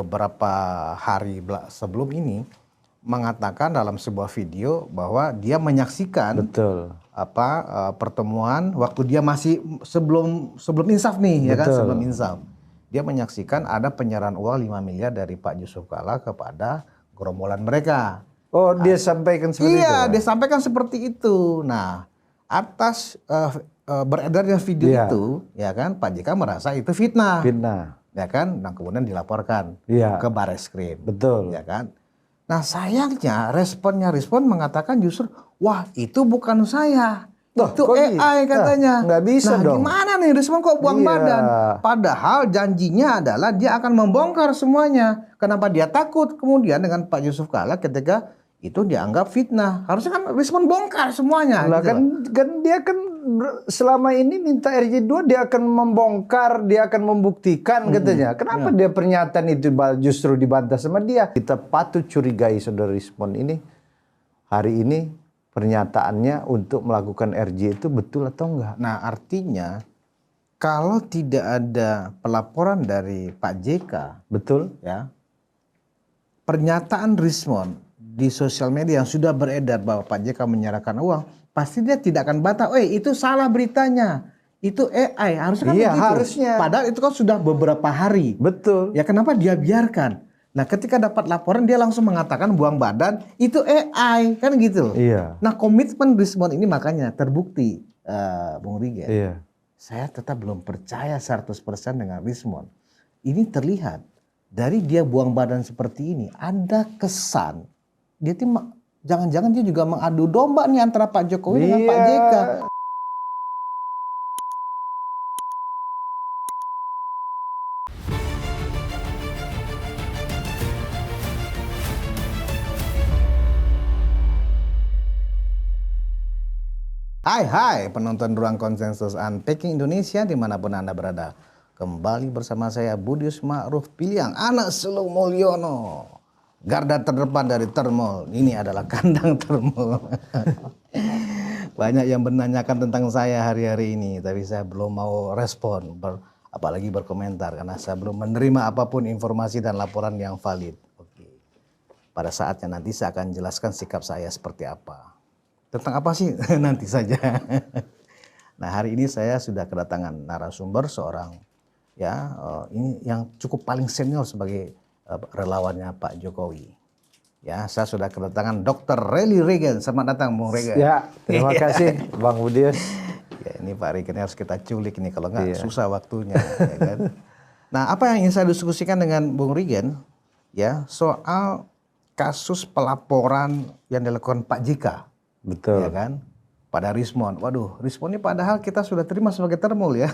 beberapa hari sebelum ini mengatakan dalam sebuah video bahwa dia menyaksikan pertemuan waktu dia masih sebelum insaf nih, ya kan, sebelum insaf. Dia menyaksikan ada penyerahan uang 5 miliar dari Pak Yusuf Kalla kepada gerombolan mereka. Oh, dia sampaikan seperti itu? Iya, dia sampaikan seperti itu. Nah, atas beredarnya video itu, ya kan, Pak JK merasa itu fitnah. Ya kan, nah kemudian dilaporkan ke Barreskrim. Ya kan. Nah, sayangnya respon mengatakan justru, wah itu bukan saya. Itu AI katanya. Nggak bisa dong. Gimana nih respon kok buang badan? Padahal janjinya adalah dia akan membongkar semuanya. Kenapa dia takut kemudian dengan Pak Yusuf Kalla ketika itu dianggap fitnah? Harusnya kan respon bongkar semuanya. Nah, gitu kan dia kan selama ini minta RJ2 dia akan membongkar, dia akan membuktikan katanya. Kenapa dia pernyataan itu justru dibantah sama dia? Kita patut curigai saudara Rismond ini hari ini pernyataannya untuk melakukan RJ itu betul atau enggak? Nah, artinya kalau tidak ada pelaporan dari Pak JK, ya, pernyataan Rismond di sosial media yang sudah beredar bahwa Pak JK menyerahkan uang, pasti dia tidak akan bantah. Itu salah beritanya, itu AI, harusnya kan begitu. Harusnya. Padahal itu kan sudah beberapa hari. Betul. Ya kenapa dia biarkan? Nah, ketika dapat laporan dia langsung mengatakan buang badan, itu AI, kan gitu. Nah, komitmen Rismond ini makanya terbukti, Bung Rigen. Saya tetap belum percaya 100% dengan Rismond. Ini terlihat dari dia buang badan seperti ini, ada kesan dia jangan-jangan dia juga mengadu domba nih antara Pak Jokowi dengan Pak JK. Hai penonton Ruang Konsensus Unpacking Indonesia dimanapun Anda berada. Kembali bersama saya Budius Ma'ruf Piliang, anak Sulung Mulyono. Garda terdepan dari Termol, ini adalah kandang Termol. Banyak yang menanyakan tentang saya hari-hari ini, tapi saya belum mau respon, apalagi berkomentar, karena saya belum menerima apapun informasi dan laporan yang valid. Pada saatnya nanti saya akan jelaskan sikap saya seperti apa. Tentang apa sih? Nanti saja. Nah, hari ini saya sudah kedatangan narasumber seorang ini yang cukup paling senior sebagai relawannya Pak Jokowi. Ya, saya sudah kedatangan Dr. Relly Reagan. Selamat datang, Bung Reagan. Ya, terima kasih, Bang Budius. Ya, ini Pak Reagan harus kita culik nih, kalau nggak susah waktunya. Ya kan? Nah, apa yang ingin saya diskusikan dengan Bung Reagan, ya, soal kasus pelaporan yang dilakukan Pak JK. Ya kan? Pada Rismond. Waduh, Rismond ini padahal kita sudah terima sebagai Termol ya.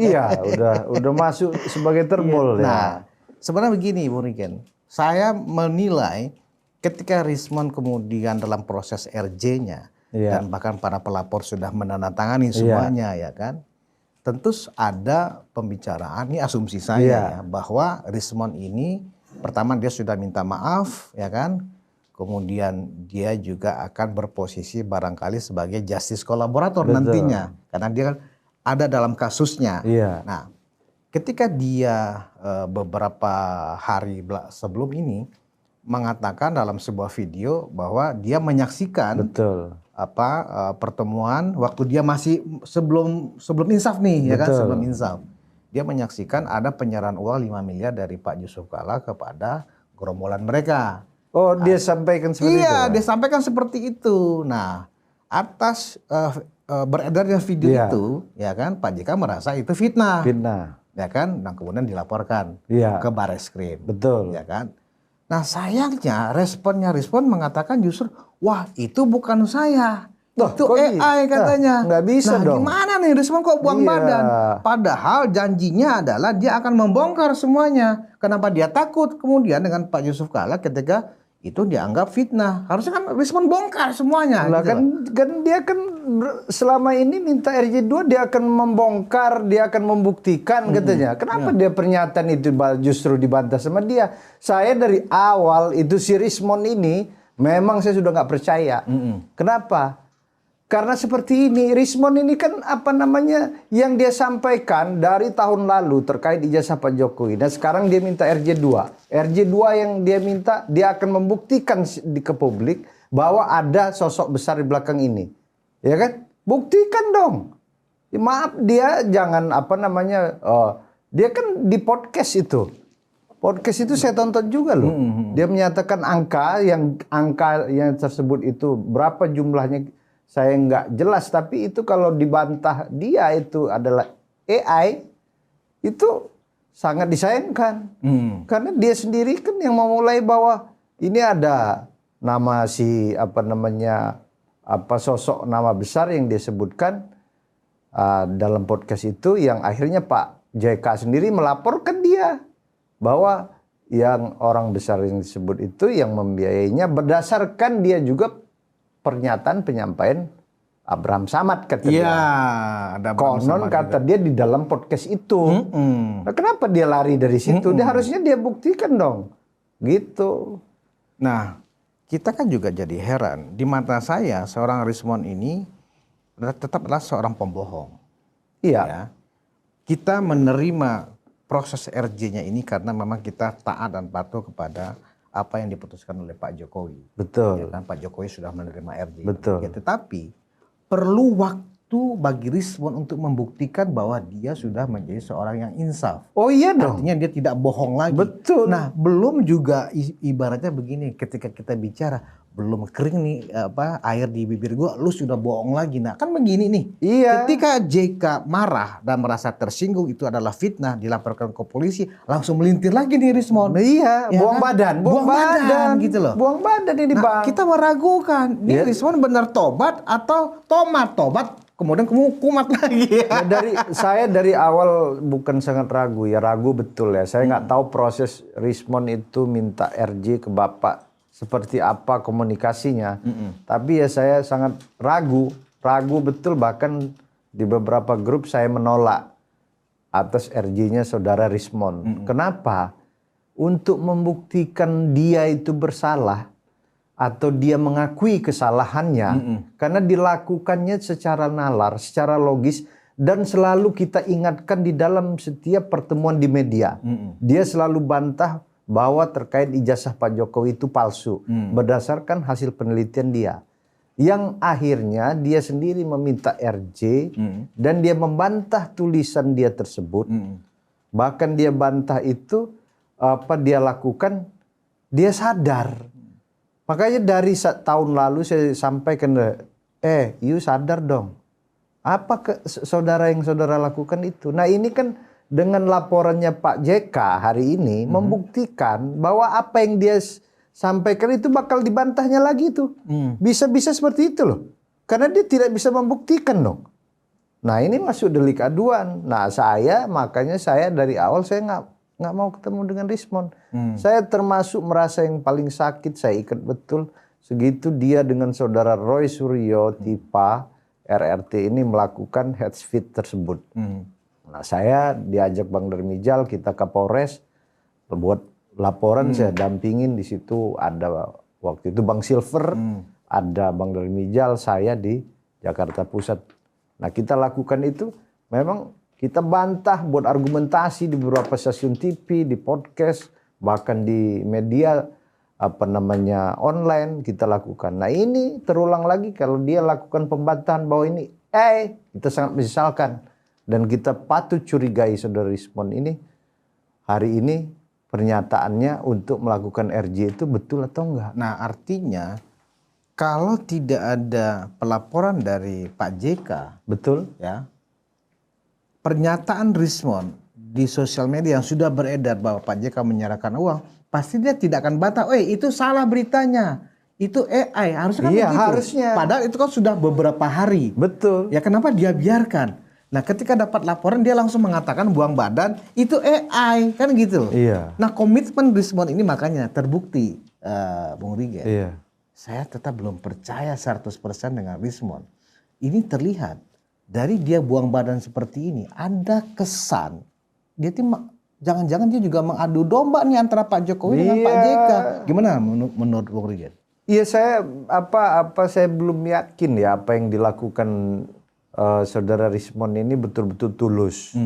Iya, udah masuk sebagai Termol ya. Nah, sebenarnya begini Bung Reagan, saya menilai ketika Rismond kemudian dalam proses RJ-nya dan bahkan para pelapor sudah menandatangani semuanya, ya kan, tentu ada pembicaraan, ini asumsi saya ya, bahwa Rismond ini pertama dia sudah minta maaf, ya kan, kemudian dia juga akan berposisi barangkali sebagai justice kolaborator nantinya, karena dia kan ada dalam kasusnya. Nah, ketika dia beberapa hari sebelum ini mengatakan dalam sebuah video bahwa dia menyaksikan pertemuan waktu dia masih sebelum insaf nih, ya kan, sebelum insaf. Dia menyaksikan ada penyerahan uang 5 miliar dari Pak Yusuf Kalla kepada gerombolan mereka. Oh, dia sampaikan seperti itu? Iya, dia sampaikan seperti itu. Nah, atas beredarnya video itu, ya kan, Pak JK merasa itu fitnah. Ya kan, nah kemudian dilaporkan ke Barreskrim. Ya kan. Nah, sayangnya respon mengatakan justru, wah itu bukan saya. Itu AI katanya. Nggak bisa dong. Gimana nih respon kok buang badan? Padahal janjinya adalah dia akan membongkar semuanya. Kenapa dia takut kemudian dengan Pak Yusuf Kalla ketika itu dianggap fitnah? Harusnya kan respon bongkar semuanya. Nah, kan dia kan selama ini minta RJ2 dia akan membongkar, dia akan membuktikan katanya. Kenapa dia pernyataan itu justru dibantah sama dia? Saya dari awal itu si Rismond ini memang saya sudah nggak percaya. Kenapa? Karena seperti ini, Rismon ini kan apa namanya yang dia sampaikan dari tahun lalu terkait ijazah Pak Jokowi. Dan sekarang dia minta RJ2. RJ2 yang dia minta, dia akan membuktikan ke publik bahwa ada sosok besar di belakang ini. Ya kan? Buktikan dong. Maaf, dia jangan apa namanya, dia kan di podcast itu. Podcast itu saya tonton juga loh. Dia menyatakan angka yang tersebut itu berapa jumlahnya saya nggak jelas, tapi itu kalau dibantah dia itu adalah AI, itu sangat disayangkan. Karena dia sendiri kan yang memulai bahwa ini ada nama si apa namanya, apa sosok nama besar yang dia sebutkan dalam podcast itu, yang akhirnya Pak JK sendiri melaporkan dia bahwa yang orang besar yang disebut itu yang membiayainya berdasarkan dia juga pernyataan penyampaian Abraham Samad kata dia. Ada Konon kata dia di dalam podcast itu. Nah, kenapa dia lari dari situ? Dia harusnya dia buktikan dong. Gitu. Nah, kita kan juga jadi heran. Di mata saya seorang Rismon ini tetaplah seorang pembohong. Iya. Ya. Kita menerima proses RJ-nya ini karena memang kita taat dan patuh kepada apa yang diputuskan oleh Pak Jokowi. Betul. Ya kan, Pak Jokowi sudah menerima RJ. Betul. Ya, tetapi perlu waktu bagi Rismon untuk membuktikan bahwa dia sudah menjadi seorang yang insaf. Oh iya dong. Artinya dia tidak bohong lagi. Betul. Nah, belum juga ibaratnya begini, ketika kita bicara belum kering nih air di bibir gua, lu sudah bohong lagi. Nah, kan begini nih. Iya. Ketika JK marah dan merasa tersinggung itu adalah fitnah, dilaporkan ke polisi, langsung melintir lagi nih Rismon. Iya, Ya buang kan? badan, Buang badan gitu loh. Buang badan ini, Nah, Bang. kita meragukan, ini Rismon benar tobat atau tobat kemudian kumat lagi. Ya, saya dari awal bukan sangat ragu ya, ragu betul ya. Saya nggak tahu proses Rismon itu minta RJ ke Bapak seperti apa komunikasinya. Tapi ya saya sangat ragu betul, bahkan di beberapa grup saya menolak atas RJ-nya saudara Rismon. Kenapa? Untuk membuktikan dia itu bersalah atau dia mengakui kesalahannya, karena dilakukannya secara nalar, secara logis, dan selalu kita ingatkan di dalam setiap pertemuan di media. Dia selalu bantah bahwa terkait ijazah Pak Jokowi itu palsu, berdasarkan hasil penelitian dia. Yang akhirnya dia sendiri meminta RJ, dan dia membantah tulisan dia tersebut. Bahkan dia bantah itu, apa dia lakukan, dia sadar. Makanya dari tahun lalu saya sampaikan, you sadar dong. Apa saudara yang saudara lakukan itu? Nah ini kan dengan laporannya Pak JK hari ini membuktikan bahwa apa yang dia sampaikan itu bakal dibantahnya lagi tuh. Bisa-bisa seperti itu loh. Karena dia tidak bisa membuktikan dong. Nah ini masuk delik aduan. Nah makanya saya dari awal saya nggak mau ketemu dengan Rismon. Saya termasuk merasa yang paling sakit, saya ikat betul. Segitu dia dengan saudara Roy Suryo Tipa RRT ini melakukan hate speech tersebut. Nah saya diajak Bang Darmijal, kita ke Polres buat laporan, saya dampingin di situ, ada waktu itu Bang Silver, ada Bang Darmijal, saya di Jakarta Pusat. Nah kita lakukan itu, memang kita bantah buat argumentasi di beberapa stasiun TV, di podcast, bahkan di media online kita lakukan. Nah ini terulang lagi kalau dia lakukan pembantahan bahwa ini kita sangat menyesalkan. Dan kita patut curigai saudara Rismon ini hari ini pernyataannya untuk melakukan RJ itu betul atau enggak. Nah artinya kalau tidak ada pelaporan dari Pak JK, betul ya, pernyataan Rismon di sosial media yang sudah beredar bahwa Pak JK menyerahkan uang, pasti dia tidak akan bantah. Itu salah beritanya, itu AI, harusnya kan begitu. Harusnya. Padahal itu kan sudah beberapa hari. Betul. Ya kenapa dia biarkan? Nah ketika dapat laporan dia langsung mengatakan buang badan, itu AI, kan gitu. Iya. Nah komitmen Rismon ini makanya terbukti, Bung Rigen. Iya. Saya tetap belum percaya 100% dengan Rismon. Ini terlihat dari dia buang badan seperti ini, ada kesan dia jangan-jangan dia juga mengadu domba nih antara Pak Jokowi dengan Pak JK. Gimana menurut Bung Rigen? Iya, saya belum yakin ya apa yang dilakukan saudara Rismond ini betul-betul tulus.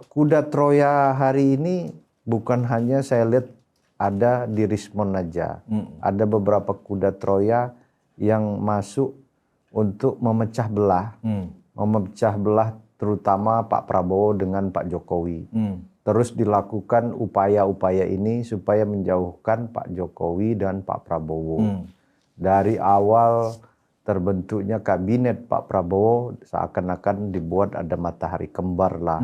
Kuda Troya hari ini bukan hanya saya lihat ada di Rismond aja. Ada beberapa kuda Troya yang masuk untuk memecah belah. Memecah belah terutama Pak Prabowo dengan Pak Jokowi. Terus dilakukan upaya-upaya ini supaya menjauhkan Pak Jokowi dan Pak Prabowo. Dari awal terbentuknya kabinet Pak Prabowo seakan-akan dibuat ada matahari kembar lah.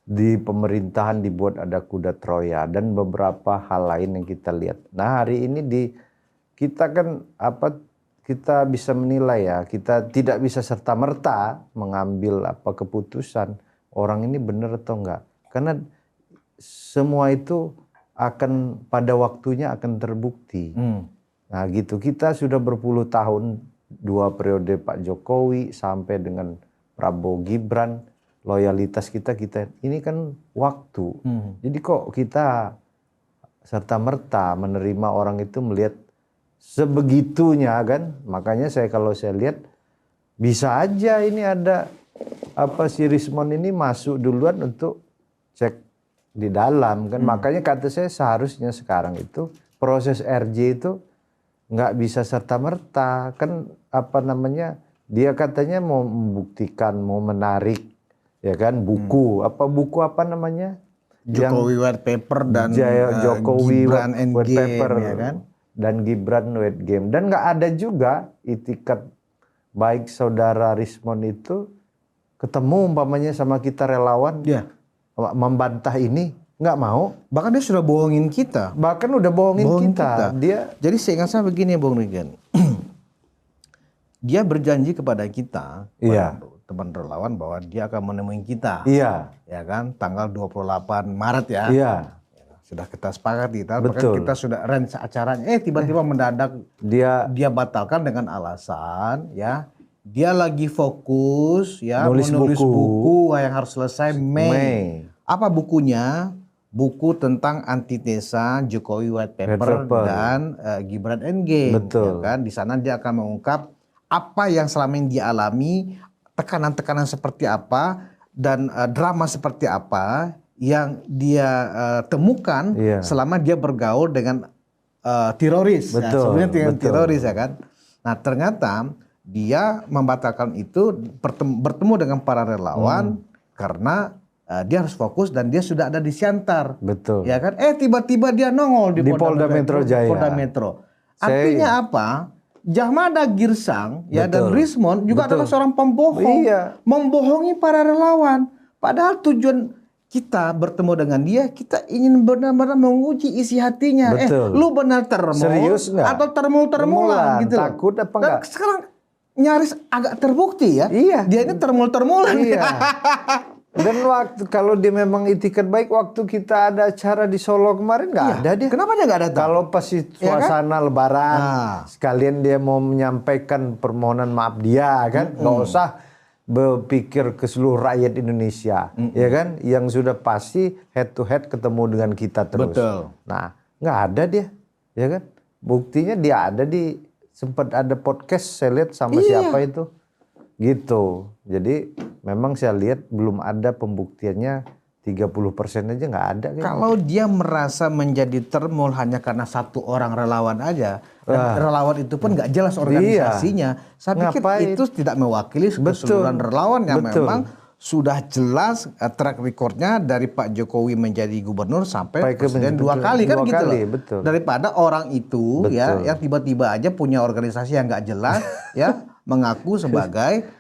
Di pemerintahan dibuat ada kuda Troya dan beberapa hal lain yang kita lihat. Nah, hari ini kita kan kita bisa menilai ya, kita tidak bisa serta-merta mengambil keputusan orang ini benar atau enggak. Karena semua itu akan pada waktunya akan terbukti. Nah gitu, kita sudah berpuluh tahun, 2 periode Pak Jokowi sampai dengan Prabowo Gibran, loyalitas kita ini kan waktu. Jadi kok kita serta-merta menerima orang itu melihat sebegitunya kan. Makanya kalau saya lihat bisa aja ini ada si Rismond ini masuk duluan untuk cek di dalam kan. Makanya kata saya seharusnya sekarang itu proses RJ itu nggak bisa serta-merta kan, dia katanya mau membuktikan, mau menarik ya kan buku apa namanya, Jokowi White Paper dan Jokowi Gibran White Paper ya kan, dan Gibran White Game, dan nggak ada juga itikat baik saudara Rismond itu ketemu umpamanya sama kita relawan membantah ini, nggak mau. Bahkan dia sudah bohongin kita. Bahkan udah bohongin kita. Jadi seingat saya begini ya Bung Regen. Dia berjanji kepada kita, teman relawan, bahwa dia akan menemui kita. Iya. Ya kan, tanggal 28 Maret ya. Iya. Sudah kita sepakati, bahkan kita sudah range acaranya. Tiba-tiba mendadak dia batalkan dengan alasan ya. Dia lagi fokus ya menulis buku yang harus selesai Mei. Apa bukunya? Buku tentang antitesa Jokowi White Paper dan Gibran Endgame. Betul. Ya kan? Di sana dia akan mengungkap apa yang selama ini dia alami, tekanan-tekanan seperti apa dan drama seperti apa yang dia temukan selama dia bergaul dengan teroris. Betul. Sebenarnya dengan teroris ya kan. Nah ternyata dia membatalkan itu, bertemu dengan para relawan karena dia harus fokus dan dia sudah ada di Siantar. Betul. Ya kan? Tiba-tiba dia nongol di Polda Metro Jaya. Polda Metro. Artinya apa? Jahmada Girsang ya dan Rismond juga adalah seorang pembohong. Membohongi para relawan. Padahal tujuan kita bertemu dengan dia, kita ingin benar-benar menguji isi hatinya. Lu benar termul serius nggak? Atau termul-termulan gitu. Takut apa enggak? Dan sekarang nyaris agak terbukti ya. Dia ini termul-termulan. Dan kalau dia memang itikat baik, waktu kita ada acara di Solo kemarin nggak ada dia. Kenapa dia nggak datang? Kalau pas suasana Lebaran, sekalian dia mau menyampaikan permohonan maaf dia kan, nggak usah berpikir ke seluruh rakyat Indonesia, ya kan? Yang sudah pasti head to head ketemu dengan kita terus. Betul. Nah, nggak ada dia, ya kan? Buktinya dia ada sempat ada podcast saya lihat sama siapa itu, gitu. Jadi memang saya lihat belum ada pembuktiannya, 30% aja nggak ada. Kalau dia merasa menjadi termul hanya karena satu orang relawan aja, dan relawan itu pun nggak jelas organisasinya, saya pikir itu tidak mewakili keseluruhan relawan yang memang sudah jelas track recordnya dari Pak Jokowi menjadi gubernur sampai presiden 2 kali kan gitu loh. Betul. Daripada orang itu ya yang tiba-tiba aja punya organisasi yang nggak jelas ya mengaku sebagai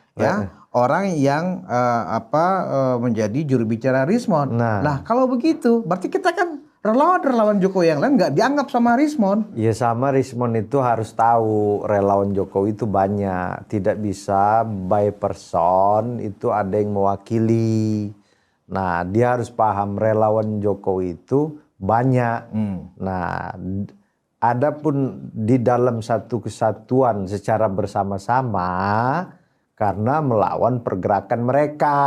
orang yang menjadi juru bicara Rismond. Nah kalau begitu berarti kita kan relawan Jokowi yang lain nggak dianggap sama Rismond. Ya sama Rismond itu harus tahu relawan Jokowi itu banyak. Tidak bisa by person itu ada yang mewakili. Nah dia harus paham relawan Jokowi itu banyak. Nah adapun di dalam satu kesatuan secara bersama-sama karena melawan pergerakan mereka,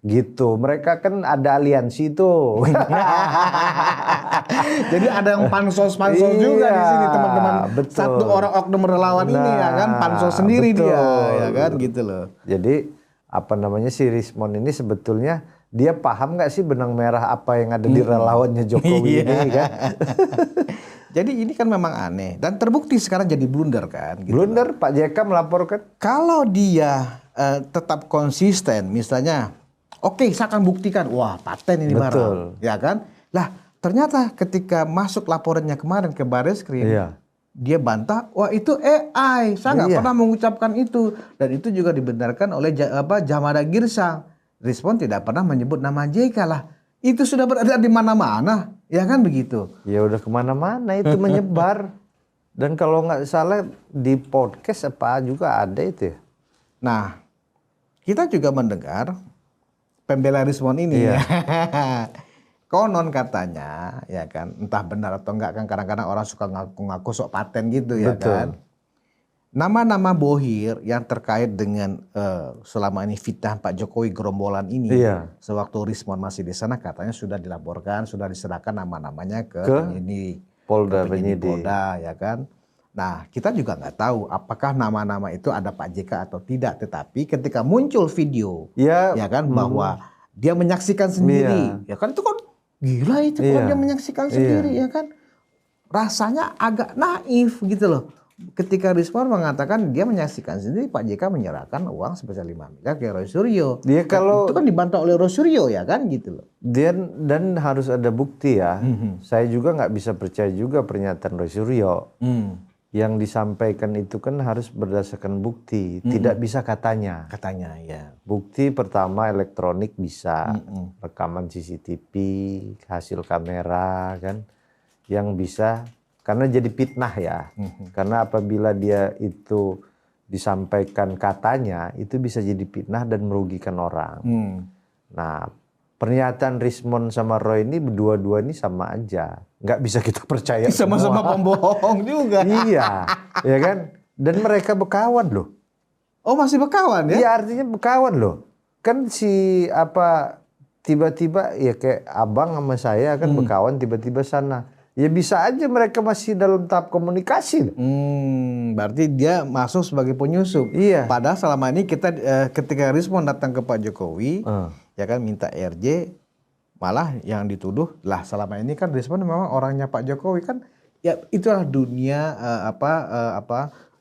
gitu. Mereka kan ada aliansi tuh. Jadi ada yang pansos-pansos juga di sini teman-teman. Betul. Satu orang oknum relawan ini ya kan pansos sendiri betul. dia ya kan gitu loh. Jadi apa namanya si Rismon ini sebetulnya dia paham nggak sih benang merah apa yang ada di relawannya Jokowi ini kan? Jadi ini kan memang aneh dan terbukti sekarang jadi blunder kan. Gitu Blunder, Pak JK melaporkan. Kalau dia tetap konsisten, misalnya, oke, saya akan buktikan, wah paten ini barang, ya kan? Lah ternyata ketika masuk laporannya kemarin ke Bareskrim, dia bantah, wah itu AI, saya nggak pernah mengucapkan itu, dan itu juga dibenarkan oleh Jamada Girsang. Respon tidak pernah menyebut nama JK lah. Itu sudah berada di mana-mana, ya kan begitu? Ya udah kemana-mana itu menyebar. Dan kalau nggak salah di podcast apa juga ada itu ya. Nah, kita juga mendengar pembela Rismon ini ya. Konon katanya, ya kan, entah benar atau enggak kan kadang-kadang orang suka ngaku-ngaku sok paten gitu ya kan. Nama-nama bohir yang terkait dengan selama ini fitnah Pak Jokowi gerombolan ini, sewaktu Rismon masih di sana katanya sudah dilaporkan, sudah diserahkan nama-namanya ke penyidik Polda, ya kan. Nah kita juga nggak tahu apakah nama-nama itu ada Pak JK atau tidak, tetapi ketika muncul video, ya kan bahwa dia menyaksikan sendiri, ya kan itu kan gila itu kalau dia menyaksikan sendiri, ya kan, rasanya agak naif gitu loh. Ketika Rismon mengatakan dia menyaksikan sendiri Pak JK menyerahkan uang sebesar 5 miliar ke Roy Suryo. Dia kalau itu kan dibantah oleh Roy Suryo ya kan gitu loh. Dan harus ada bukti ya. Saya juga nggak bisa percaya juga pernyataan Roy Suryo. Yang disampaikan itu kan harus berdasarkan bukti, tidak bisa katanya. Katanya ya. Bukti pertama elektronik bisa, rekaman CCTV, hasil kamera kan, yang bisa. Karena jadi fitnah ya. Karena apabila dia itu disampaikan katanya, itu bisa jadi fitnah dan merugikan orang. Nah, pernyataan Rismon sama Roy ini berdua-dua ini sama aja. Nggak bisa kita percaya sama-sama pembohong juga. Iya, ya kan? Dan mereka berkawan loh. Oh, masih berkawan ya? Iya, artinya berkawan loh. Kan tiba-tiba ya kayak abang sama saya kan berkawan tiba-tiba sana. Ya bisa aja mereka masih dalam tahap komunikasi. Berarti dia masuk sebagai penyusup. Iya. Padahal selama ini kita ketika Rismon datang ke Pak Jokowi, ya kan minta RJ, malah yang dituduh lah selama ini kan Rismon memang orangnya Pak Jokowi kan. Ya itulah dunia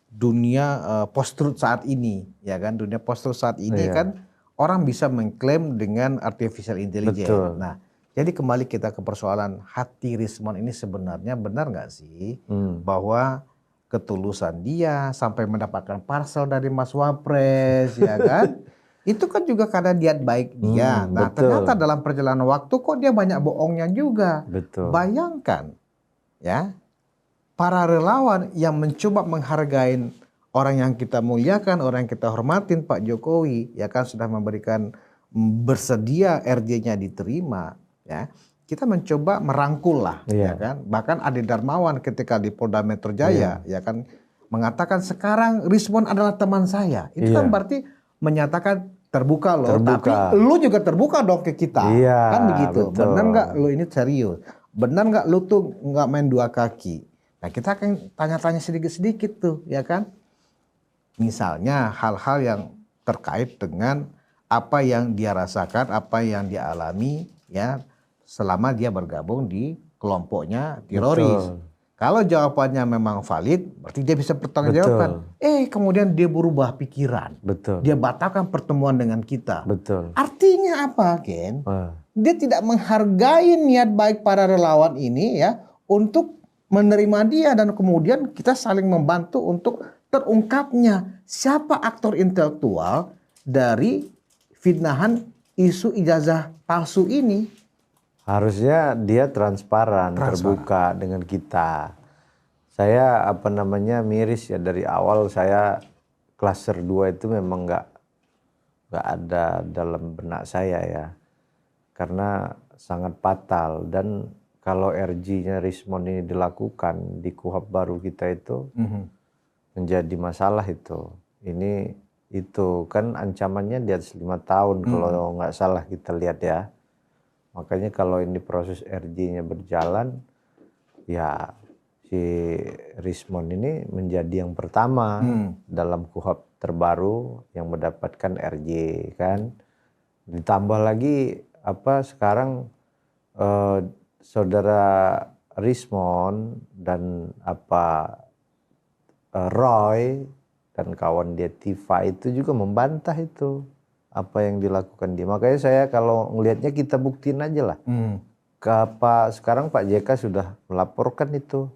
dunia post-truth saat ini, ya kan, dunia post-truth saat ini kan orang bisa mengklaim dengan artificial intelligence. Nah. Jadi kembali kita ke persoalan hati Rismon ini sebenarnya benar nggak sih bahwa ketulusan dia sampai mendapatkan parcel dari Mas Wapres, ya kan? Itu kan juga karena niat baik dia. Nah ternyata dalam perjalanan waktu kok dia banyak bohongnya juga. Bayangkan ya, para relawan yang mencoba menghargai orang yang kita muliakan, orang yang kita hormatin, Pak Jokowi, ya kan sudah memberikan bersedia RJ-nya diterima. Ya, kita mencoba merangkul lah, ya kan. Bahkan Ade Darmawan ketika di Polda Metro Jaya, ya kan, mengatakan sekarang Rismon adalah teman saya. Itu kan berarti menyatakan terbuka loh. Tapi lu juga terbuka dong ke kita, kan begitu. Benar nggak lu ini serius? Benar nggak lu tuh nggak main dua kaki? Nah kita akan tanya-tanya sedikit-sedikit tuh, ya kan. Misalnya hal-hal yang terkait dengan apa yang dia rasakan, apa yang dia alami, ya. Selama dia bergabung di kelompoknya teroris. Kalau jawabannya memang valid, berarti dia bisa bertanggungjawabkan. Kemudian dia berubah pikiran. Dia batalkan pertemuan dengan kita. Artinya apa, Ken? Dia tidak menghargai niat baik para relawan ini ya untuk menerima dia dan kemudian kita saling membantu untuk terungkapnya siapa aktor intelektual dari fitnahan isu ijazah palsu ini. Harusnya dia transparan, terbuka dengan kita. Saya miris ya dari awal saya klaster 2 itu memang nggak ada dalam benak saya ya. Karena sangat fatal dan kalau RJ-nya Rismon ini dilakukan di KUHP baru kita itu menjadi masalah itu. Itu kan ancamannya di atas 5 tahun kalau nggak salah kita lihat ya. Makanya kalau ini proses RJ-nya berjalan, ya si Rismon ini menjadi yang pertama dalam KUHP terbaru yang mendapatkan RJ kan. Ditambah lagi sekarang saudara Rismon dan Roy dan kawan dia Tifa itu juga membantah itu apa yang dilakukan dia. Makanya saya kalau ngelihatnya kita buktiin aja lah. Sekarang Pak JK sudah melaporkan itu.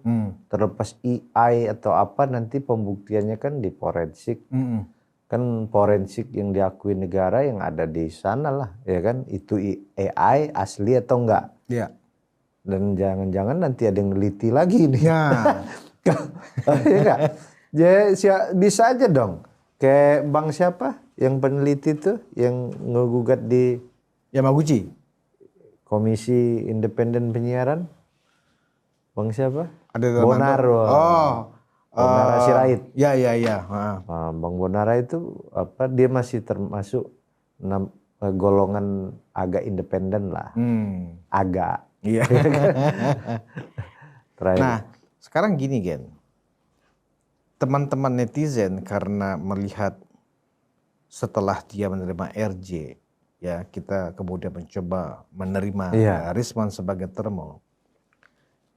Terlepas AI atau apa nanti pembuktiannya kan di forensik. Kan forensik yang diakui negara yang ada di sana lah, ya kan? Itu AI asli atau enggak? Iya. Dan jangan-jangan nanti ada yang neliti lagi nih. Ya. Ya, bisa aja dong. Kayak Bang siapa yang peneliti tuh yang ngegugat di Yamaguchi. Komisi Independen Penyiaran. Bang siapa? Ada Bonaro. Bonara Sirait. Ya. Bang Bonara itu dia masih termasuk golongan agak independen lah. Agak. Iya. Nah, sekarang gini Gen. Teman-teman netizen karena melihat setelah dia menerima RJ, ya kita kemudian mencoba menerima Rismon sebagai termo.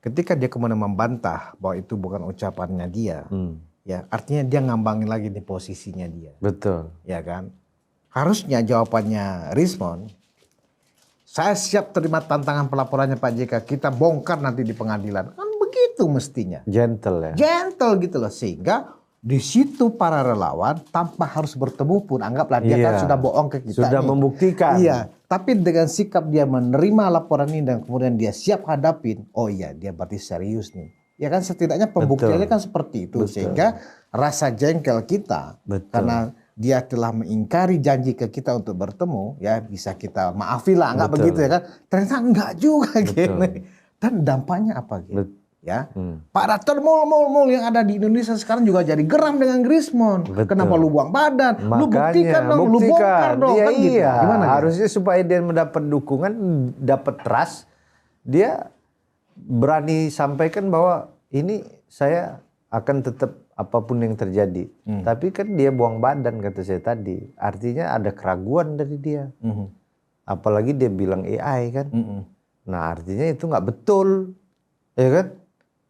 Ketika dia kemudian membantah bahwa itu bukan ucapannya dia, ya artinya dia ngambangin lagi nih posisinya dia. Betul. Ya kan? Harusnya jawabannya Rismon, saya siap terima tantangan pelaporannya Pak JK, kita bongkar nanti di pengadilan. Kan begitu mestinya. Gentle ya. Gentle gitu loh, sehingga di situ para relawan tanpa harus bertemu pun anggaplah dia kan sudah bohong ke kita. Sudah membuktikan. Iya, tapi dengan sikap dia menerima laporan ini dan kemudian dia siap hadapin, oh iya dia berarti serius nih. Ya kan setidaknya pembuktiannya kan seperti itu. Sehingga rasa jengkel kita karena dia telah mengingkari janji ke kita untuk bertemu, ya bisa kita maafin lah, anggap begitu ya kan. Ternyata enggak juga gini. Dan dampaknya apa gitu? Ya, para termul yang ada di Indonesia sekarang juga jadi geram dengan Rismon. Kenapa lu buang badan? Makanya, lu buktikan dong, lu bongkar dong. Iya, kan gitu. Gimana? Harusnya supaya dia mendapat dukungan, dapat trust, dia berani sampaikan bahwa ini saya akan tetap apapun yang terjadi. Tapi kan dia buang badan kata saya tadi. Artinya ada keraguan dari dia. Apalagi dia bilang AI kan. Nah artinya itu nggak betul, ya kan?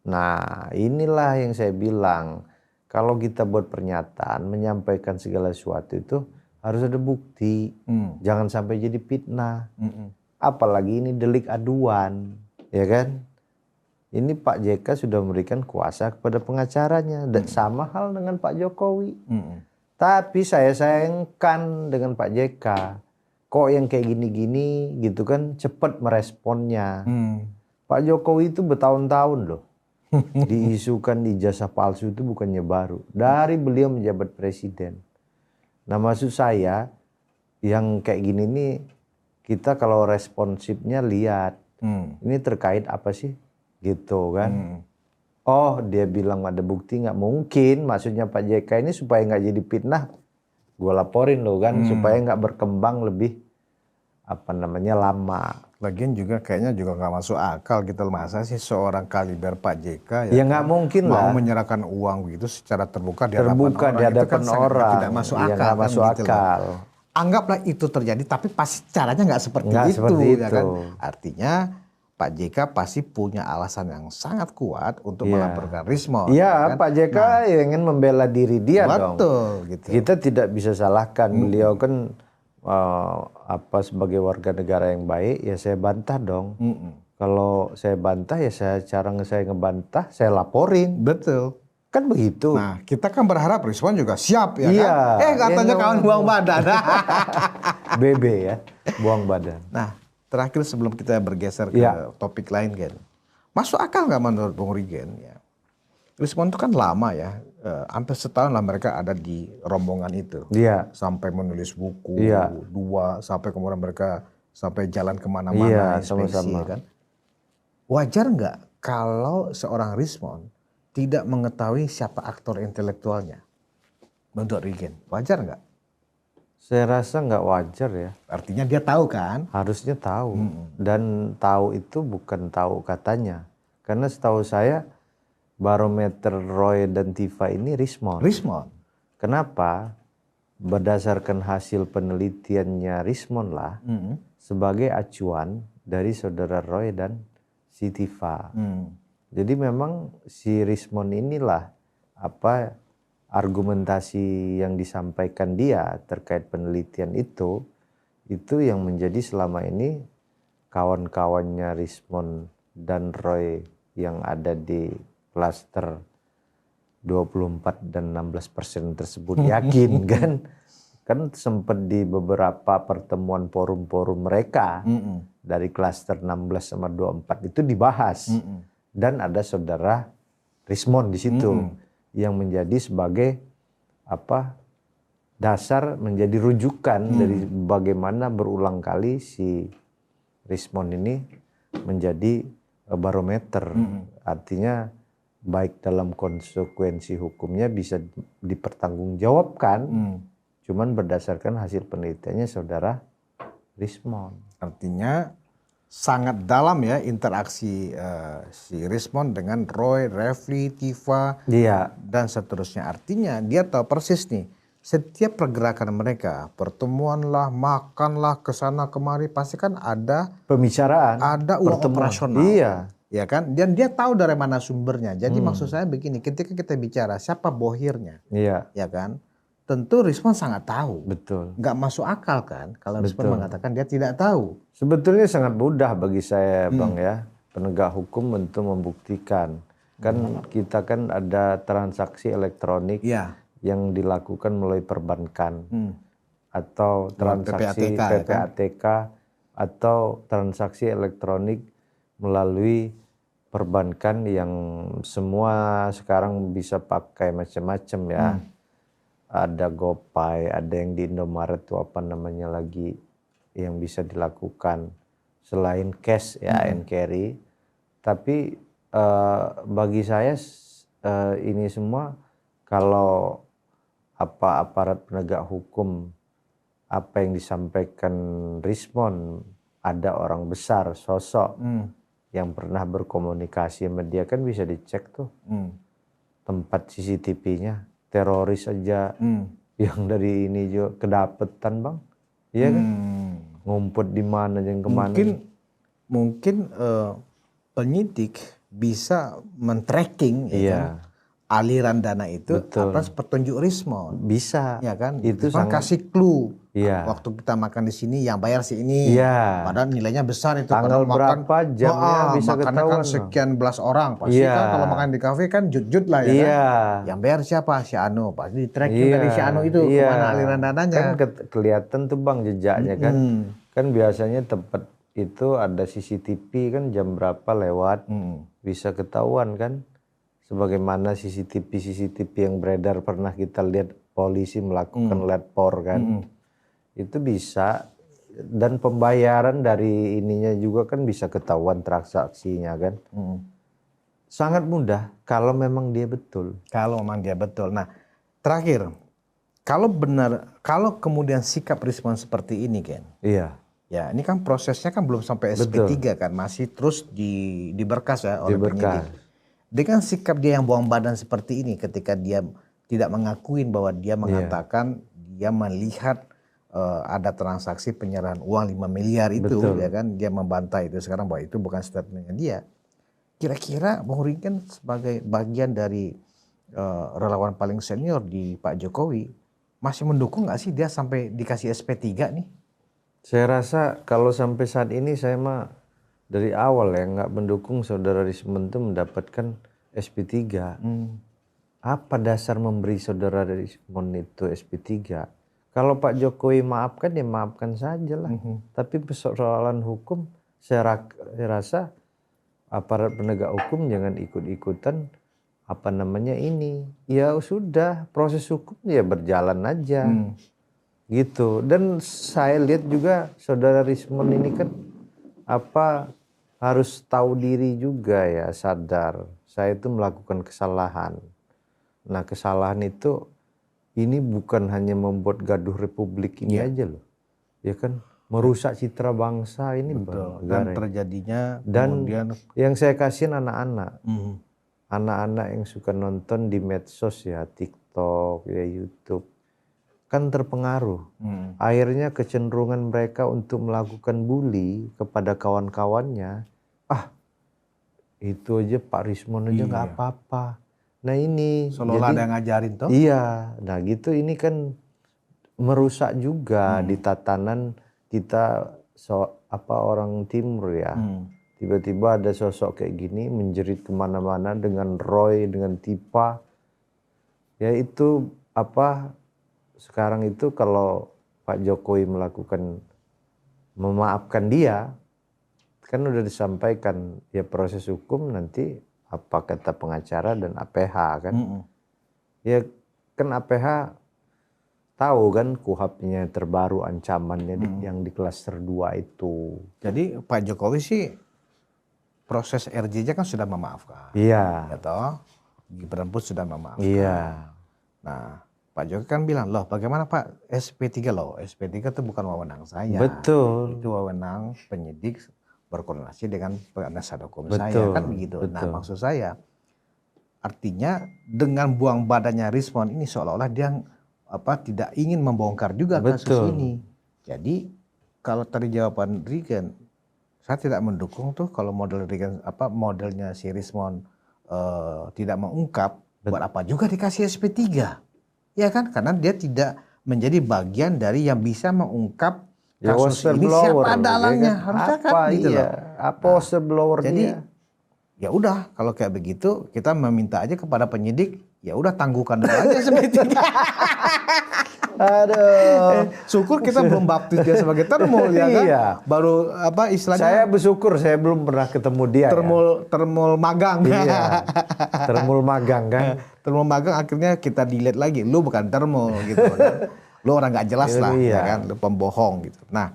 Nah inilah yang saya bilang, kalau kita buat pernyataan, menyampaikan segala sesuatu itu harus ada bukti, jangan sampai jadi fitnah. Apalagi ini delik aduan, ya kan? Ini Pak JK sudah memberikan kuasa kepada pengacaranya, dan sama hal dengan Pak Jokowi. Tapi saya sayangkan dengan Pak JK, kok yang kayak gini-gini gitu kan cepat meresponnya. Pak Jokowi itu bertahun-tahun loh. Diisukan ijazah palsu itu bukannya baru. Dari beliau menjabat presiden. Nah maksud saya yang kayak gini nih kita kalau responsifnya lihat. Ini terkait apa sih? Gitu kan. Oh dia bilang ada bukti, nggak mungkin. Maksudnya Pak JK ini supaya nggak jadi fitnah. Gue laporin loh kan. Supaya nggak berkembang lebih lama. Lagian juga kayaknya juga nggak masuk akal gitu. Masa sih seorang kaliber Pak JK ya nggak mungkin mau lah menyerahkan uang begitu secara terbuka di hadapan orang. Tidak masuk Ya, akal. nggak masuk kan, akal. Gitu. Anggaplah itu terjadi, tapi pasti caranya nggak seperti itu. Ya kan? Artinya Pak JK pasti punya alasan yang sangat kuat untuk melaporkan Rismon. Iya, kan? Pak JK ingin membela diri dia dong. Betul. Gitu. Kita tidak bisa salahkan beliau kan. Sebagai warga negara yang baik ya saya bantah dong. Kalau saya bantah ya saya ngebantah saya laporin. Betul. Kan begitu. Nah kita kan berharap Rismon juga siap ya kan. Katanya kawan buang badan. BB ya buang badan. Nah terakhir sebelum kita bergeser ke topik lain Gen. Masuk akal nggak menurut Bung Rigen ya? Rismon itu kan lama ya, hampir setahun lah mereka ada di rombongan itu. Sampai menulis buku, 2, sampai kemudian mereka sampai jalan kemana-mana, inspeksi kan. Wajar nggak kalau seorang Rismon tidak mengetahui siapa aktor intelektualnya? Menurut Rigen, wajar nggak? Saya rasa nggak wajar ya. Artinya dia tahu kan? Harusnya tahu. Dan tahu itu bukan tahu katanya. Karena setahu saya barometer Roy dan Tiva ini Rismond. Rismond. Kenapa? Berdasarkan hasil penelitiannya Rismond lah sebagai acuan dari saudara Roy dan si Tiva. Jadi memang si Rismond inilah apa argumentasi yang disampaikan dia terkait penelitian itu yang menjadi selama ini kawan-kawannya Rismond dan Roy yang ada di klaster 24 dan 16% tersebut yakin kan sempat di beberapa pertemuan forum-forum mereka dari klaster 16 sama 24 itu dibahas dan ada saudara Rismond di situ yang menjadi sebagai apa dasar menjadi rujukan dari bagaimana berulang kali si Rismond ini menjadi barometer. Artinya baik dalam konsekuensi hukumnya bisa dipertanggungjawabkan, cuman berdasarkan hasil penelitiannya saudara Rismond. Artinya sangat dalam ya interaksi si Rismond dengan Roy, Refli, Tiva, dan seterusnya. Artinya dia tahu persis nih, setiap pergerakan mereka, pertemuan lah, makan lah, kesana kemari, pasti kan ada pembicaraan, ada uang operasional. Iya. Ya kan, dan dia tahu dari mana sumbernya. Jadi maksud saya begini, ketika kita bicara siapa bohirnya, ya kan, tentu Rismond sangat tahu. Betul. Nggak masuk akal kan, kalau Rismond mengatakan dia tidak tahu. Sebetulnya sangat mudah bagi saya, Bang ya, penegak hukum untuk membuktikan. Kan kita kan ada transaksi elektronik yang dilakukan melalui perbankan atau transaksi PPATK atau transaksi elektronik melalui perbankan yang semua sekarang bisa pakai macam-macam ya. Ada GoPay, ada yang di Indomaret itu apa namanya lagi yang bisa dilakukan selain cash ya and carry. Tapi bagi saya ini semua kalau aparat penegak hukum apa yang disampaikan Rismond, ada orang besar sosok yang pernah berkomunikasi sama dia kan bisa dicek tuh tempat CCTV-nya. Teroris aja yang dari ini juga kedapetan, Bang. Iya kan? Ngumpet di mana dan kemana. Mungkin penyidik bisa men-tracking aliran dana itu atas petunjuk Rismond. Bisa. Ya kan? Itu Rismond kasih clue. Iya. Waktu kita makan di sini yang bayar si ini. Iya. Padahal nilainya besar itu. Tanggal berapa jamnya bisa makannya ketahuan. Kan sekian belas orang. Pasti kan kalau makan di kafe kan jut-jut lah ya kan. Yang bayar siapa? Si Anu. Pasti di-tracking dari si Anu itu. Kemana aliran dananya. Kan kelihatan tuh Bang jejaknya kan. Kan biasanya tempat itu ada CCTV kan jam berapa lewat. Bisa ketahuan kan. Sebagaimana CCTV yang beredar pernah kita lihat polisi melakukan letpor kan. Itu bisa, dan pembayaran dari ininya juga kan bisa ketahuan transaksinya kan. Sangat mudah kalau memang dia betul. Kalau memang dia betul. Nah terakhir, kalau kemudian sikap Rismond seperti ini Ken. Iya. Ya ini kan prosesnya kan belum sampai SP3 kan, masih terus diberkas ya oleh penyidik. Dengan sikap dia yang buang badan seperti ini, ketika dia tidak mengakuin bahwa dia mengatakan dia melihat ada transaksi penyerahan uang 5 miliar itu, ya kan, dia membantah itu sekarang bahwa itu bukan statementnya dia. Kira-kira Bung Ringken sebagai bagian dari relawan paling senior di Pak Jokowi masih mendukung nggak sih dia sampai dikasih SP3 nih? Saya rasa kalau sampai saat ini saya mah dari awal ya nggak mendukung saudara Rismond itu mendapatkan SP3. Apa dasar memberi saudara Rismond itu SP3? Kalau Pak Jokowi maafkan ya maafkan saja lah. Tapi persoalan hukum saya rasa aparat penegak hukum jangan ikut-ikutan apa namanya ini. Ya sudah proses hukum ya berjalan aja. Gitu. Dan saya lihat juga saudara Rismond ini kan harus tahu diri juga ya, sadar saya itu melakukan kesalahan. Nah kesalahan itu ini bukan hanya membuat gaduh republik ini aja loh, ya kan, merusak citra bangsa ini. Betul. Dan terjadinya dan kemudian yang saya kasihin anak-anak. Anak-anak yang suka nonton di medsos ya, TikTok, ya YouTube, kan terpengaruh. Akhirnya kecenderungan mereka untuk melakukan bully kepada kawan-kawannya, itu aja Pak Rismon aja nggak apa-apa. Nah ini seolah-olah ada yang ngajarin toh? Iya, nah gitu ini kan merusak juga di tatanan kita orang timur ya. Tiba-tiba ada sosok kayak gini menjerit kemana-mana dengan Roy, dengan Tipa. Ya itu sekarang itu kalau Pak Jokowi memaafkan dia, kan udah disampaikan ya proses hukum nanti apa kata pengacara dan APH kan. Ya kan APH tahu kan KUHP-nya terbaru ancamannya yang di klaster 2 itu. Jadi Pak Jokowi sih proses RJ-nya kan sudah memaafkan. Iya. Ya toh? Gibran pun sudah memaafkan. Iya. Nah, Pak Jokowi kan bilang, loh bagaimana Pak SP3 loh? SP3 itu bukan wewenang saya. Betul. Itu wewenang penyidik berkoordinasi dengan penasihat hukum Betul. saya. Kan begitu. Betul. Nah maksud saya, artinya dengan buang badannya Rismon ini seolah-olah dia tidak ingin membongkar juga kasus ini. Jadi kalau tadi jawaban Regan, saya tidak mendukung tuh kalau model Regan modelnya si Rismon tidak mengungkap. Buat apa juga dikasih SP3? Ya kan? Karena dia tidak menjadi bagian dari yang bisa mengungkap kasus ini siapa dalangnya. Harusnya kan gitu loh. Apa whistleblower-nya? Jadi ya udah kalau kayak begitu kita meminta aja kepada penyidik, ya udah tangguhkan dulu aja SP3. Aduh. Syukur kita belum baptis dia sebagai termul ya kan. Iya. Baru istilahnya. Saya bersyukur saya belum pernah ketemu dia. Termul magang. Iya. Termul magang kan. Termul magang akhirnya kita delete lagi. Lu bukan termul gitu kan. Lu orang nggak jelas lah ya kan. Lu pembohong gitu. Nah,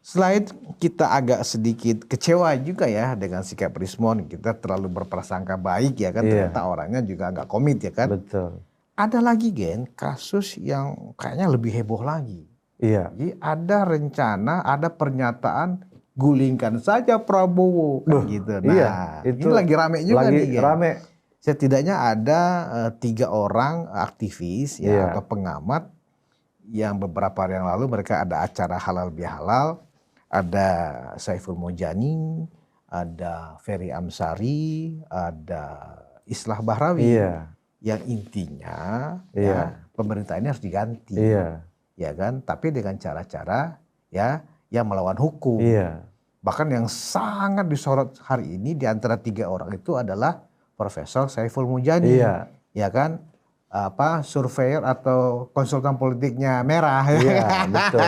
selain kita agak sedikit kecewa juga ya dengan sikap Rismon, kita terlalu berprasangka baik ya kan. Ternyata orangnya juga nggak komit ya kan. Betul. Ada lagi kasus yang kayaknya lebih heboh lagi. Iya. Jadi ada rencana, ada pernyataan gulingkan saja Prabowo kan gitu. Nah, itu ini lagi rame juga lagi nih. Rame. Setidaknya ada 3 orang aktivis atau pengamat yang beberapa hari yang lalu mereka ada acara halal bihalal, ada Saiful Mujani, ada Ferry Amsari, ada Islah Bahrawi. Iya. Yang intinya pemerintah ini harus diganti, ya kan? Tapi dengan cara-cara yang melawan hukum. Bahkan yang sangat disorot hari ini di antara 3 orang itu adalah Profesor Saiful Mujani, ya kan? Surveyor atau konsultan politiknya Merah. Iya, betul.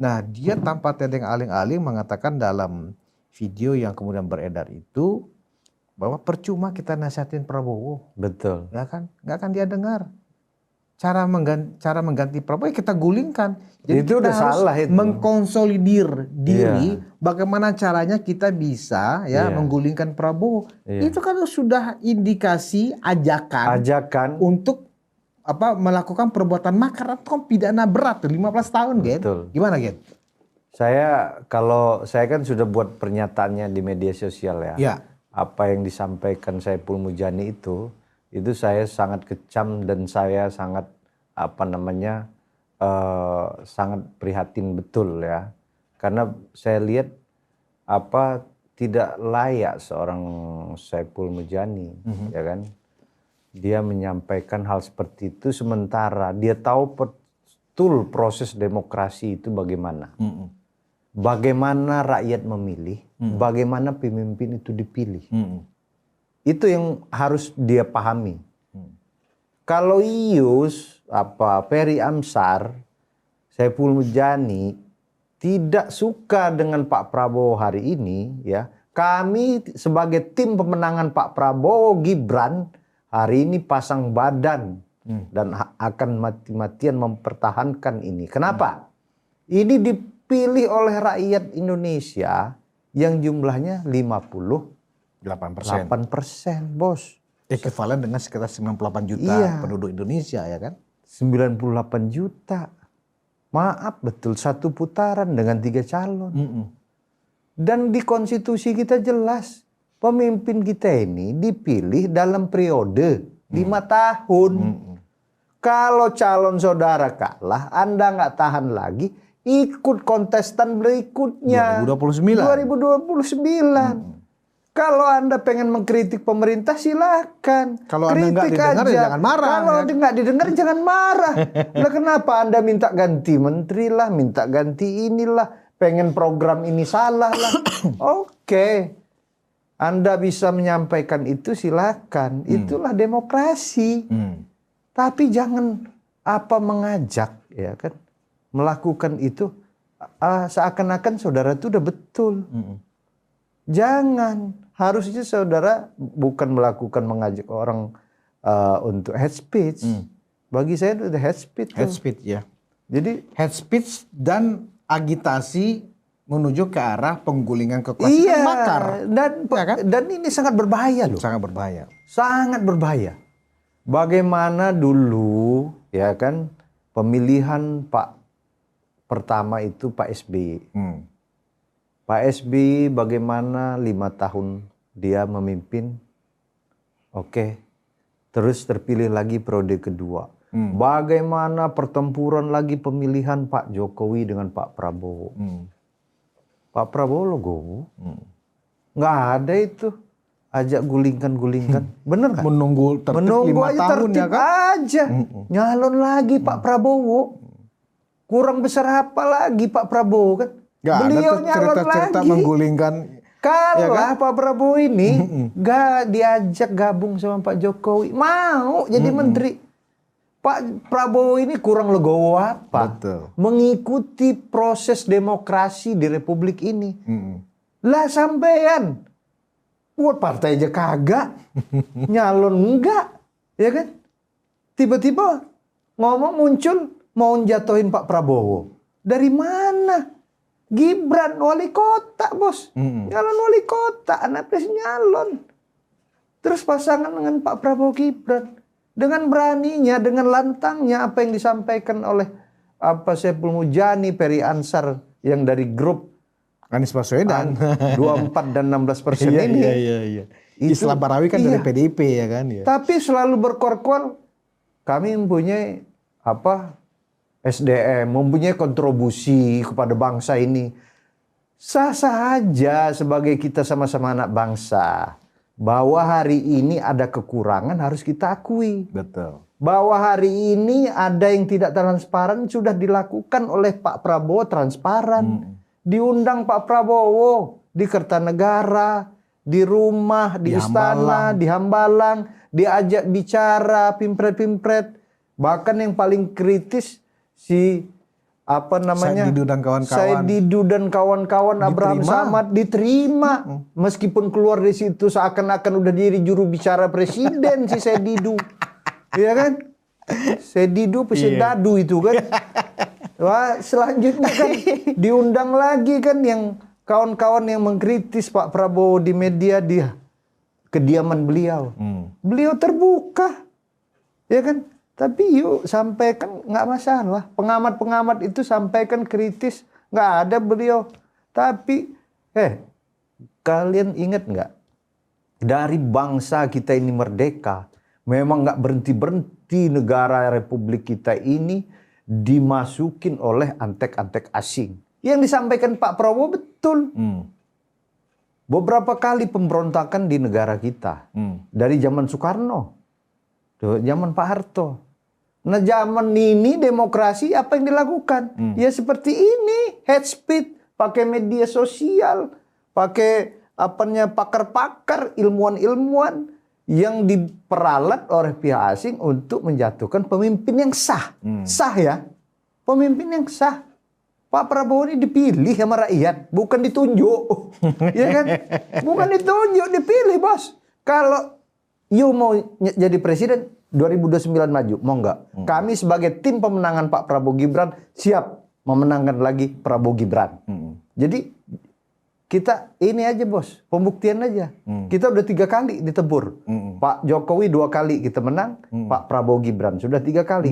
Nah, dia tanpa tedeng aling-aling mengatakan dalam video yang kemudian beredar itu bahwa percuma kita nasihatin Prabowo. Betul. Ya kan? Nggak akan dia dengar. Cara mengganti Prabowo kita gulingkan. Jadi itu kita udah harus salah itu. Mengkonsolidir diri. Bagaimana caranya kita bisa menggulingkan Prabowo. Itu kan sudah indikasi ajakan. Untuk melakukan perbuatan makar atau pidana berat 15 tahun, Gen. Gimana, Gen? Saya kan sudah buat pernyataannya di media sosial ya. Iya. Apa yang disampaikan Saiful Mujani itu saya sangat kecam dan saya sangat sangat prihatin betul ya. Karena saya lihat tidak layak seorang Saiful Mujani, ya kan? Dia menyampaikan hal seperti itu sementara dia tahu betul proses demokrasi itu bagaimana. Bagaimana rakyat memilih, bagaimana pemimpin itu dipilih. Itu yang harus dia pahami. Kalau Ius, Ferry Amsar, Saiful Mujani tidak suka dengan Pak Prabowo hari ini, ya, kami sebagai tim pemenangan Pak Prabowo Gibran hari ini pasang badan dan akan mati-matian mempertahankan ini. Kenapa? Ini dipilih oleh rakyat Indonesia yang jumlahnya 58%, Bos. Ekivalen dengan sekitar 98 juta penduduk Indonesia, ya kan? 98 juta. Maaf betul, 1 putaran dengan 3 calon. Dan di konstitusi kita jelas, pemimpin kita ini dipilih dalam periode 5 tahun. Kalau calon saudara kalah, Anda nggak tahan lagi, ikut kontestan berikutnya. 2029. Kalau Anda pengen mengkritik pemerintah, silakan. Kalau Anda nggak didengar, ya jangan marah. Kalau nggak didengar, jangan marah. Lah kenapa Anda minta ganti menteri lah, minta ganti inilah, pengen program ini salah lah. Oke. Anda bisa menyampaikan itu, silakan. Itulah demokrasi. Tapi jangan mengajak, ya kan, melakukan itu seakan-akan saudara itu udah betul. Jangan. Harusnya saudara bukan mengajak orang untuk hate speech. Bagi saya itu udah hate speech. Hate speech ya. Jadi hate speech dan agitasi menuju ke arah penggulingan kekuasaan iya, makar. Dan ini sangat berbahaya loh. Sangat berbahaya. Sangat berbahaya. Bagaimana dulu, ya kan, pemilihan pertama itu Pak SBY. Pak SBY bagaimana 5 tahun dia memimpin. Oke. Terus terpilih lagi periode kedua. Bagaimana pertempuran lagi pemilihan Pak Jokowi dengan Pak Prabowo. Pak Prabowo logowo. Nggak ada itu. Ajak gulingkan. Bener nggak? Menunggu tertib 5 aja tahun ya kan? aja. Nyalon lagi Pak Prabowo. Kurang besar apa lagi Pak Prabowo kan? Gak Beliau ada nyalon cerita-cerita lagi. menggulingkan. Kalah Pak Prabowo ini gak diajak gabung sama Pak Jokowi. Mau jadi menteri. Pak Prabowo ini kurang legowo apa? Betul. Mengikuti proses demokrasi di Republik ini. Lah sampean. Buat partai aja kagak. Nyalon enggak. Ya kan? Tiba-tiba muncul mau jatuhin Pak Prabowo. Dari mana? Gibran wali kota, bos. Nyalon wali kota, anak presiden nyalon. Terus pasangan dengan Pak Prabowo Gibran. Dengan beraninya, dengan lantangnya apa yang disampaikan oleh Saiful Mujani, Ferry Ansar yang dari grup Anies Baswedan 24 dan 16% ini. Iya. Islam Barawi kan dari PDIP ya kan. Ya. Tapi selalu berkor-kor, kami mempunyai SDM, mempunyai kontribusi kepada bangsa ini. Sah-sah aja sebagai kita sama-sama anak bangsa. Bahwa hari ini ada kekurangan harus kita akui. Betul. Bahwa hari ini ada yang tidak transparan sudah dilakukan oleh Pak Prabowo transparan. Diundang Pak Prabowo di Kertanegara, di rumah, di istana, di Hambalang, diajak bicara, pimpret-pimpret. Bahkan yang paling kritis Said Didu dan kawan-kawan Abraham Samad diterima. Meskipun keluar dari situ seakan-akan udah jadi juru bicara presiden si Said Didu. Iya kan? Said Didu dadu itu kan. Wah, selanjutnya kan diundang lagi kan yang kawan-kawan yang mengkritis Pak Prabowo di media di kediaman beliau. Beliau terbuka. Ya kan? Tapi yuk sampaikan, nggak masalah. Pengamat-pengamat itu sampaikan kritis, nggak ada beliau. Tapi, kalian ingat nggak? Dari bangsa kita ini merdeka, memang nggak berhenti-berhenti negara Republik kita ini dimasukin oleh antek-antek asing. Yang disampaikan Pak Prabowo betul. Beberapa kali pemberontakan di negara kita. Dari zaman Soekarno, zaman Pak Harto. Nah zaman ini demokrasi apa yang dilakukan? Ya seperti ini, hate speech, pakai media sosial, pakai pakar-pakar, ilmuwan-ilmuwan yang diperalat oleh pihak asing untuk menjatuhkan pemimpin yang sah. Sah ya, pemimpin yang sah. Pak Prabowo ini dipilih sama rakyat, bukan ditunjuk. Ya kan? Bukan ditunjuk, dipilih, bos. Kalau you mau jadi presiden 2029 maju, mau nggak? Kami sebagai tim pemenangan Pak Prabowo Gibran siap memenangkan lagi Prabowo Gibran. Jadi kita ini aja bos, pembuktian aja. Kita udah 3 kali ditebur. Pak Jokowi 2 kali kita menang, Pak Prabowo Gibran sudah 3 kali.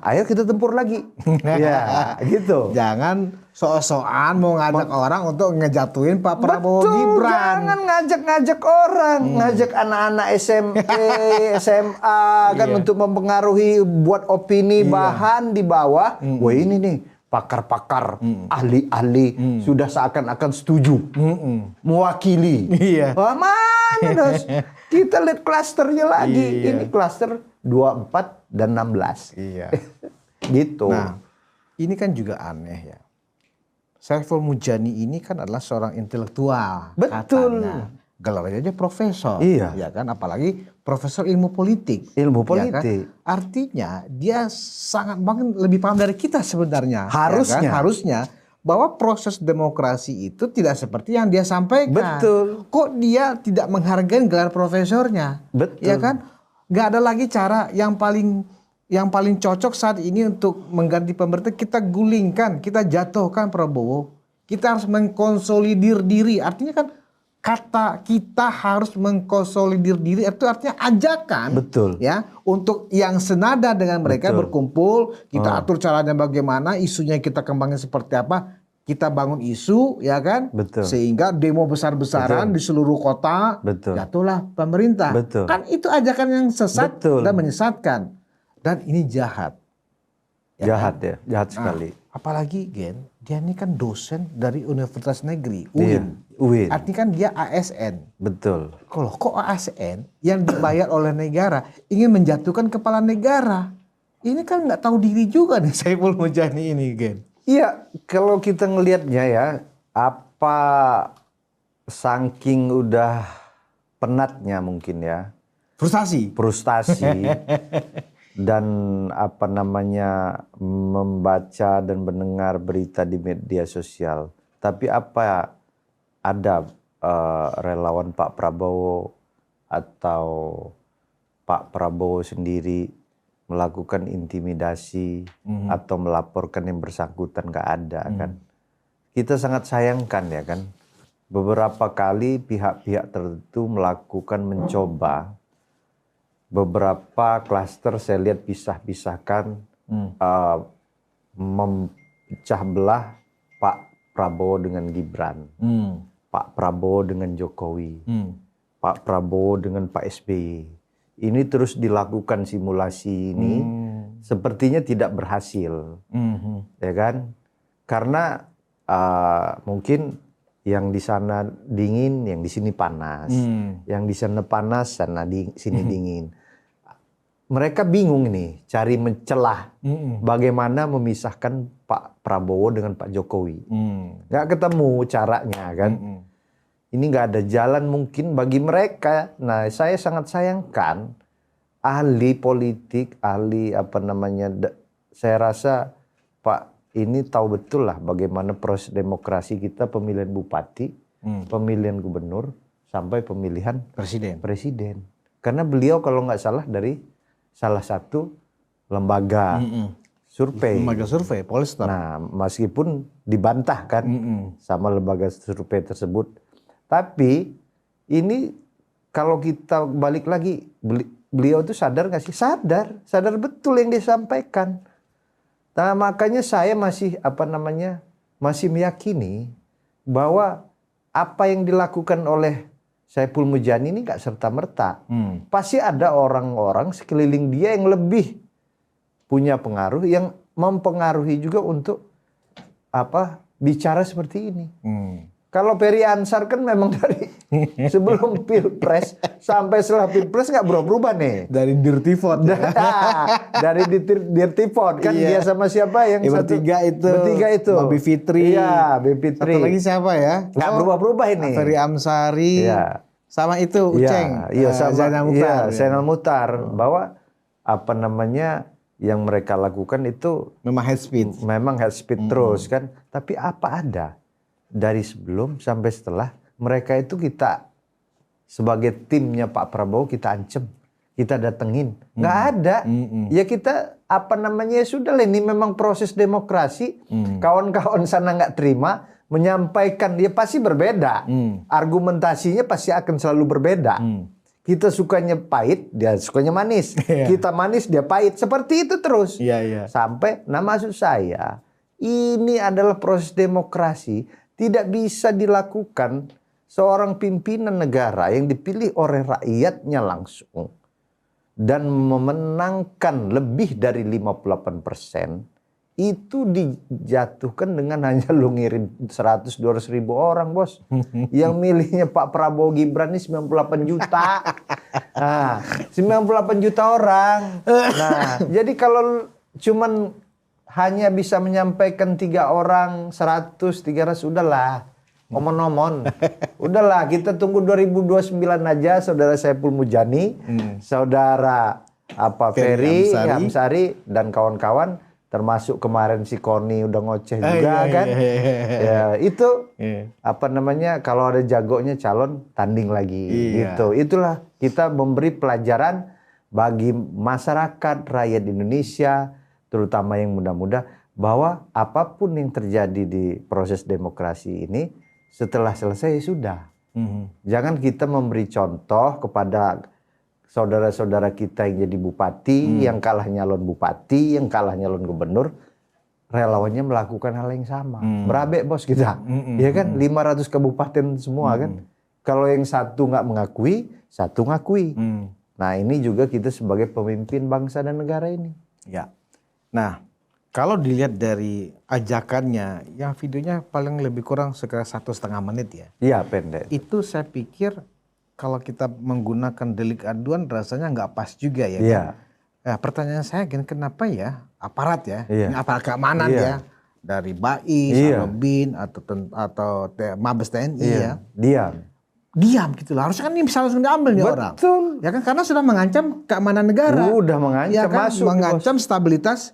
Ayo kita tempur lagi. Ya, gitu. Jangan sok-sokan mau ngajak orang untuk ngejatuhin Pak Prabowo Gibran. Jangan ngajak-ngajak orang, ngajak anak-anak SMP, SMA kan untuk mempengaruhi, buat opini, bahan di bawah. Wah ini nih pakar-pakar, ahli-ahli sudah seakan-akan setuju, mewakili. Wah, mana Dos? Kita lihat klasternya lagi. Ini klaster 24 dan 16. Gitu. Nah, ini kan juga aneh ya. Saiful Mujani ini kan adalah seorang intelektual. Betul. Katanya. Gelarnya aja profesor. Iya. Ya kan, apalagi profesor ilmu politik. Ilmu Ya politik. kan? Artinya dia sangat banget lebih paham dari kita sebenarnya. Harusnya. Ya kan? Harusnya. Bahwa proses demokrasi itu tidak seperti yang dia sampaikan. Betul. Kok dia tidak menghargai gelar profesornya? Betul. Ya kan? Nggak ada lagi cara yang paling cocok saat ini untuk mengganti pemerintah, kita gulingkan, kita jatuhkan Prabowo. Kita harus mengkonsolidir diri. Artinya kan kata kita harus mengkonsolidir diri itu artinya ajakan. Betul. Ya, untuk yang senada dengan mereka berkumpul, kita atur caranya bagaimana, isunya kita kembangin seperti apa. Kita bangun isu, ya kan? Betul. Sehingga demo besar-besaran di seluruh kota, jatuhlah pemerintah. Betul. Kan itu ajakan yang sesat dan menyesatkan. Dan ini jahat. Jahat ya, jahat sekali. Apalagi Gen, dia ini kan dosen dari Universitas Negeri, UIN. UIN. Artinya kan dia ASN. Betul. Kalau kok ASN yang dibayar oleh negara ingin menjatuhkan kepala negara, ini kan nggak tahu diri juga nih Saiful Mujani ini, Gen. Iya, kalau kita ngelihatnya ya, apa saking udah penatnya mungkin ya. Frustasi. Dan apa namanya membaca dan mendengar berita di media sosial. Tapi apa ada relawan Pak Prabowo atau Pak Prabowo sendiri melakukan intimidasi atau melaporkan yang bersangkutan, nggak ada kan. Kita sangat sayangkan ya kan. Beberapa kali pihak-pihak tertentu melakukan mencoba, beberapa klaster saya lihat pisah-pisahkan, memecah belah Pak Prabowo dengan Gibran, Pak Prabowo dengan Jokowi, Pak Prabowo dengan Pak SBY. Ini terus dilakukan simulasi ini, sepertinya tidak berhasil, ya kan? Karena mungkin yang di sana dingin, yang di sini panas, yang di sana panas, sini dingin. Mereka bingung nih, cari mencelah bagaimana memisahkan Pak Prabowo dengan Pak Jokowi. Nggak ketemu caranya kan. Ini nggak ada jalan mungkin bagi mereka. Nah, saya sangat sayangkan ahli politik, ahli saya rasa Pak ini tahu betul lah bagaimana proses demokrasi kita, pemilihan bupati, pemilihan gubernur, sampai pemilihan presiden. Karena beliau kalau nggak salah dari salah satu lembaga survei. Lembaga survei, Polster. Nah, meskipun dibantah kan sama lembaga survei tersebut. Tapi ini kalau kita balik lagi, beliau itu sadar nggak sih? Sadar betul yang disampaikan. Nah, makanya saya masih masih meyakini bahwa apa yang dilakukan oleh Saiful Mujani ini nggak serta-merta. Pasti ada orang-orang sekeliling dia yang lebih punya pengaruh, yang mempengaruhi juga untuk bicara seperti ini. Kalau Ferry Amsar kan memang dari sebelum Pilpres sampai setelah Pilpres nggak berubah nih. Dari Dirty Vote. Dari Dirty Vote kan dia sama siapa yang bertiga itu. Bobby Fitri. Iya, Bobby Fitri. Satu lagi siapa ya? Nggak berubah-berubah ini. Ferry Amsari. Iya. Sama itu Uceng. Iya, sama Zainal Mukhtar. Zainal Mukhtar. Bahwa yang mereka lakukan itu memang hate speech. Memang hate speech terus kan. Tapi apa ada dari sebelum sampai setelah mereka itu kita sebagai timnya Pak Prabowo kita ancam, kita datengin, nggak ada. Ya kita sudah lah, ini memang proses demokrasi. Kawan-kawan sana nggak terima, menyampaikan dia pasti berbeda, argumentasinya pasti akan selalu berbeda. Kita sukanya pahit, dia sukanya manis. Kita manis, dia pahit. Seperti itu terus. Sampai, nah maksud saya, ini adalah proses demokrasi. Tidak bisa dilakukan seorang pimpinan negara yang dipilih oleh rakyatnya langsung. Dan memenangkan lebih dari 58%. Itu dijatuhkan dengan hanya lu ngirim 100-200 ribu orang, bos. Yang milihnya Pak Prabowo Gibran ini 98 juta. Nah, 98 juta orang. Nah, jadi kalau cuman hanya bisa menyampaikan 3 orang, 100, 300, udahlah. Omon-omon. Udahlah, kita tunggu 2029 aja, saudara Saiful Mujani, saudara Ferry Amsari, dan kawan-kawan, termasuk kemarin si Koni udah ngoceh juga kan. Ya, itu apa namanya, kalau ada jagonya calon tanding lagi gitu. Itulah kita memberi pelajaran bagi masyarakat rakyat Indonesia, terutama yang muda-muda, bahwa apapun yang terjadi di proses demokrasi ini setelah selesai sudah. Jangan kita memberi contoh kepada saudara-saudara kita yang jadi bupati, yang kalah nyalon bupati, yang kalah nyalon gubernur, relawannya melakukan hal yang sama. Berabe bos kita. Ya kan, 500 kabupaten semua kan. Kalau yang satu nggak mengakui, satu ngakui. Nah, ini juga kita sebagai pemimpin bangsa dan negara ini. Ya. Nah, kalau dilihat dari ajakannya, yang videonya paling lebih kurang sekitar 1,5 menit ya. Iya, pendek. Itu saya pikir kalau kita menggunakan delik aduan rasanya nggak pas juga ya. Iya. Kan? Nah, pertanyaan saya kan kenapa ya aparat ya, Iya. ini aparat keamanan ya, dari BAIS, atau BIN atau Mabes TNI ya, diam gitu lah. Harusnya kan ini bisa langsung diambil nih orang. Betul. Ya kan, karena sudah mengancam keamanan negara. Udah mengancam, ya kan? masuk. Mengancam stabilitas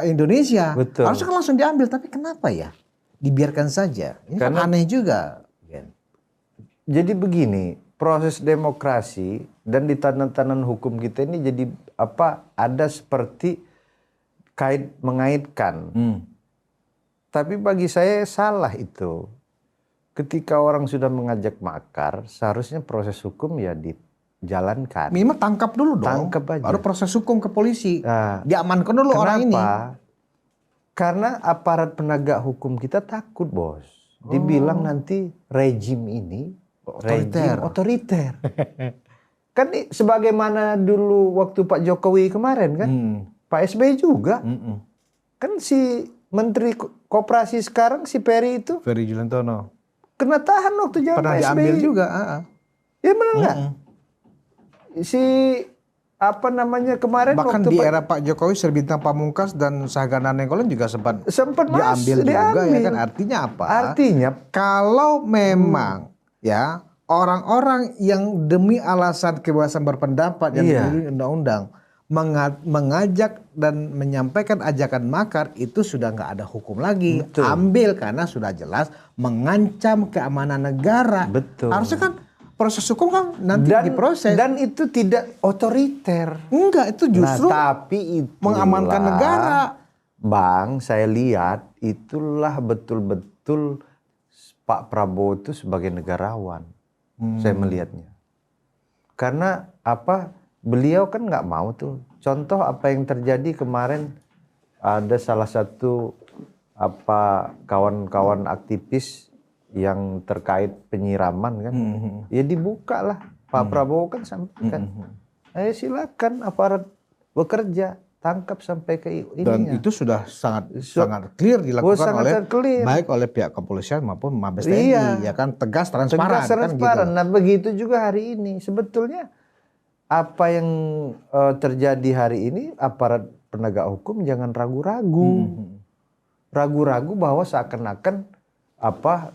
Indonesia. Betul. Harusnya kan langsung diambil, tapi kenapa ya dibiarkan saja? Ini kan aneh juga. Jadi begini, proses demokrasi dan di tatanan hukum kita ini jadi ada seperti mengaitkan. Tapi bagi saya salah itu. Ketika orang sudah mengajak makar, seharusnya proses hukum ya dijalankan. Minimal tangkap dulu dong. Tangkap aja. Baru proses hukum ke polisi. Nah, diamankan dulu orang ini. Karena aparat penegak hukum kita takut, bos. Dibilang nanti rejim ini otoriter. Kan sebagaimana dulu waktu Pak Jokowi kemarin kan. Pak SBY juga. Kan si Menteri Koperasi sekarang si Ferry itu. Ferry Juliantono. Kena tahan waktu zaman pernah Pak SBY. diambil juga. Ya benar nggak? Si kemarin bahkan waktu di era Pak Jokowi Serbintang Pamungkas dan Sahgana Nainggolan juga sempat diambil juga ya kan. Artinya apa? Artinya kalau memang ya orang-orang yang demi alasan kebebasan berpendapat yang dilindungi undang-undang mengajak dan menyampaikan ajakan makar, itu sudah nggak ada hukum lagi. Betul. Ambil karena sudah jelas mengancam keamanan negara. Betul. Harusnya kan proses hukum kan nanti diproses. Dan itu tidak otoriter. Enggak, itu justru tapi mengamankan negara. Bang, saya lihat itulah betul-betul Pak Prabowo itu sebagai negarawan. Saya melihatnya. Karena beliau kan nggak mau tuh. Contoh apa yang terjadi kemarin, ada salah satu kawan-kawan aktivis yang terkait penyiraman kan. Ya dibuka lah. Pak Prabowo kan sampaikan. Ayo silakan aparat bekerja, tangkap sampai ke ininya. Dan itu sudah sangat clear dilakukan baik oleh pihak kepolisian maupun Mabes TNI. Ya kan, tegas, transparan. Kan gitu. Nah begitu juga hari ini. Sebetulnya apa yang terjadi hari ini, aparat penegak hukum jangan ragu-ragu. Ragu-ragu bahwa seakan-akan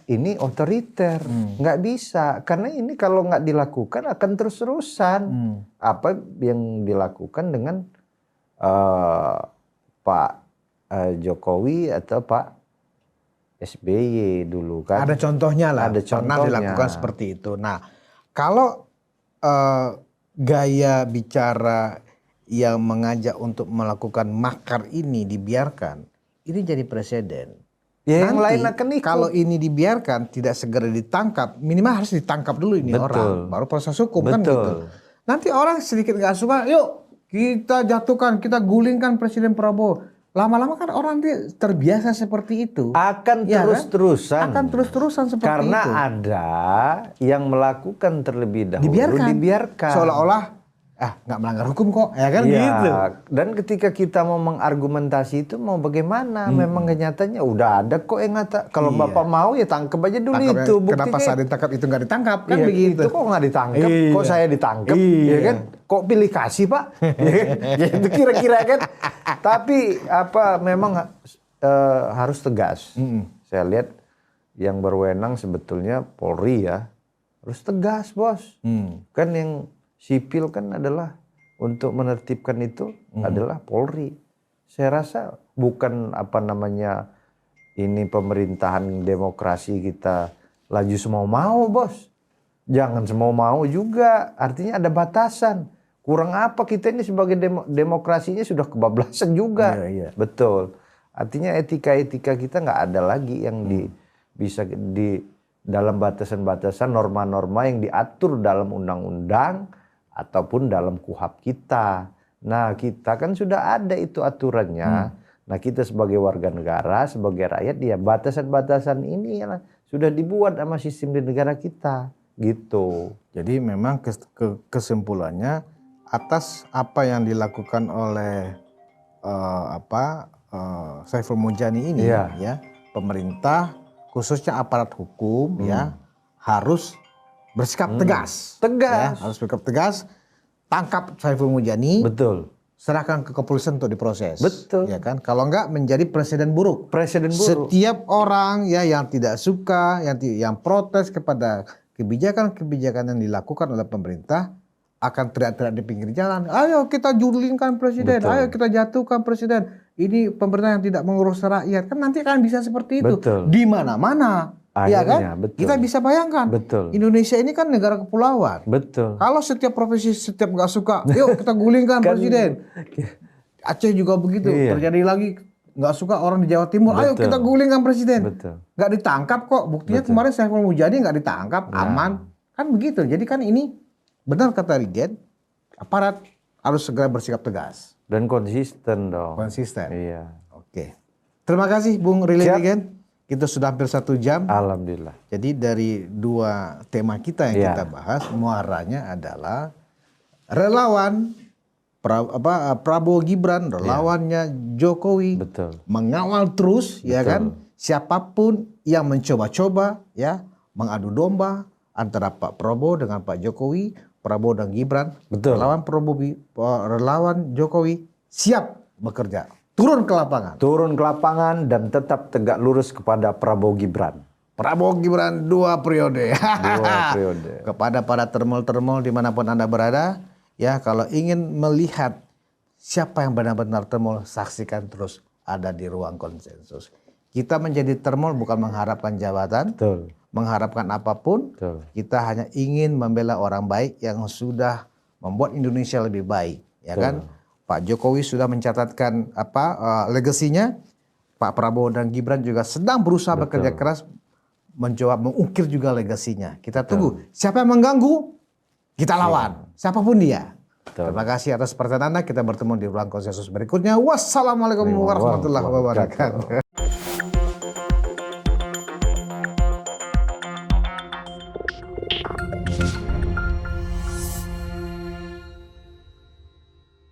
ini otoriter. Nggak bisa. Karena ini kalau nggak dilakukan akan terus-terusan. Apa yang dilakukan dengan Pak Jokowi atau Pak SBY dulu kan. Ada contohnya lah. Ada pernah contohnya. dilakukan seperti itu. Nah, kalau gaya bicara yang mengajak untuk melakukan makar ini dibiarkan, ini jadi presiden. Ya, yang nanti lain akan ikut. kalau ini dibiarkan tidak segera ditangkap, minimal harus ditangkap dulu ini orang, baru proses hukum kan gitu. Nanti orang sedikit nggak suka, yuk kita jatuhkan, kita gulingkan Presiden Prabowo. Lama-lama kan orang dia terbiasa seperti itu. Akan Ya terus-terusan. kan? Akan terus-terusan seperti Karena itu. ada yang melakukan terlebih dahulu dibiarkan. Seolah-olah nggak melanggar hukum kok, ya kan Iya, gitu. Dan ketika kita mau mengargumentasi itu mau bagaimana? Memang kenyataannya udah ada kok yang ngata. Kalau Bapak mau ya tangkap aja dulu Tangkap itu. ya, kenapa saat ditangkap itu nggak ditangkap kan begitu? Itu kok nggak ditangkap? Kok saya ditangkap? Iya. Ya kan? Kok pilih kasih Pak? Ya, itu kira-kira kan. Tapi memang harus tegas. Saya lihat yang berwenang sebetulnya Polri ya harus tegas bos. Kan yang sipil kan adalah untuk menertibkan itu adalah Polri. Saya rasa bukan ini pemerintahan demokrasi kita laju semau-mau bos. Jangan semau-mau juga, artinya ada batasan. Kurang apa kita ini sebagai demokrasinya sudah kebablasan juga. Iya. Betul. Artinya etika-etika kita nggak ada lagi yang bisa di dalam batasan-batasan norma-norma yang diatur dalam undang-undang ataupun dalam KUHP kita. Nah, kita kan sudah ada itu aturannya. Nah, kita sebagai warga negara, sebagai rakyat, ya batasan-batasan ini ya, sudah dibuat sama sistem di negara kita. Gitu. Jadi memang kesimpulannya atas apa yang dilakukan oleh Saiful Mujani ini ya, pemerintah khususnya aparat hukum ya harus bersikap tegas. Ya, harus bersikap tegas. Tangkap Saiful Mujani. Betul. Serahkan ke kepolisian untuk diproses. Betul. Ya kan? Kalau enggak menjadi presiden buruk. Presiden buruk. Setiap orang ya yang tidak suka, yang protes kepada kebijakan-kebijakan yang dilakukan oleh pemerintah akan teriak-teriak di pinggir jalan. Ayo kita julingkan presiden. Betul. Ayo kita jatuhkan presiden. Ini pemerintah yang tidak mengurus rakyat. Kan nanti akan bisa seperti itu. Betul. Di mana-mana. Ya kan? Betul. Kita bisa bayangkan. Betul. Indonesia ini kan negara kepulauan. Betul. Kalau setiap provinsi setiap nggak suka, yuk kita gulingkan presiden. Aceh juga begitu. Terjadi lagi nggak suka orang di Jawa Timur, ayo kita gulingkan presiden. Betul. Nggak ditangkap kok. Buktinya kemarin Saiful Mujani nggak ditangkap, aman. Kan begitu. Jadi kan ini benar kata Rigen, aparat harus segera bersikap tegas. Dan konsisten dong. Konsisten. Iya. Oke. Terima kasih Bung Rilly Rigen. Kita sudah hampir 1 jam. Alhamdulillah. Jadi dari 2 tema kita yang kita bahas, muaranya adalah relawan Prabowo Gibran, relawannya Jokowi, mengawal terus, ya kan, siapapun yang mencoba-coba, ya, mengadu domba antara Pak Prabowo dengan Pak Jokowi, Prabowo dan Gibran, relawan Jokowi siap bekerja. Turun ke lapangan. Turun ke lapangan dan tetap tegak lurus kepada Prabowo Gibran. Prabowo Gibran 2 periode. 2 periode. Kepada para termol-termol dimanapun Anda berada, ya kalau ingin melihat siapa yang benar-benar termol, saksikan terus ada di Ruang Konsensus. Kita menjadi termol bukan mengharapkan jabatan, mengharapkan apapun. Kita hanya ingin membela orang baik yang sudah membuat Indonesia lebih baik, ya kan? Pak Jokowi sudah mencatatkan legasinya. Pak Prabowo dan Gibran juga sedang berusaha bekerja keras mencoba mengukir juga legasinya. Kita tunggu. Siapa yang mengganggu, kita lawan. Siapapun dia. Terima kasih atas perhatian Anda. Kita bertemu di Ruang Konsensus berikutnya. Wassalamualaikum warahmatullahi wabarakatuh.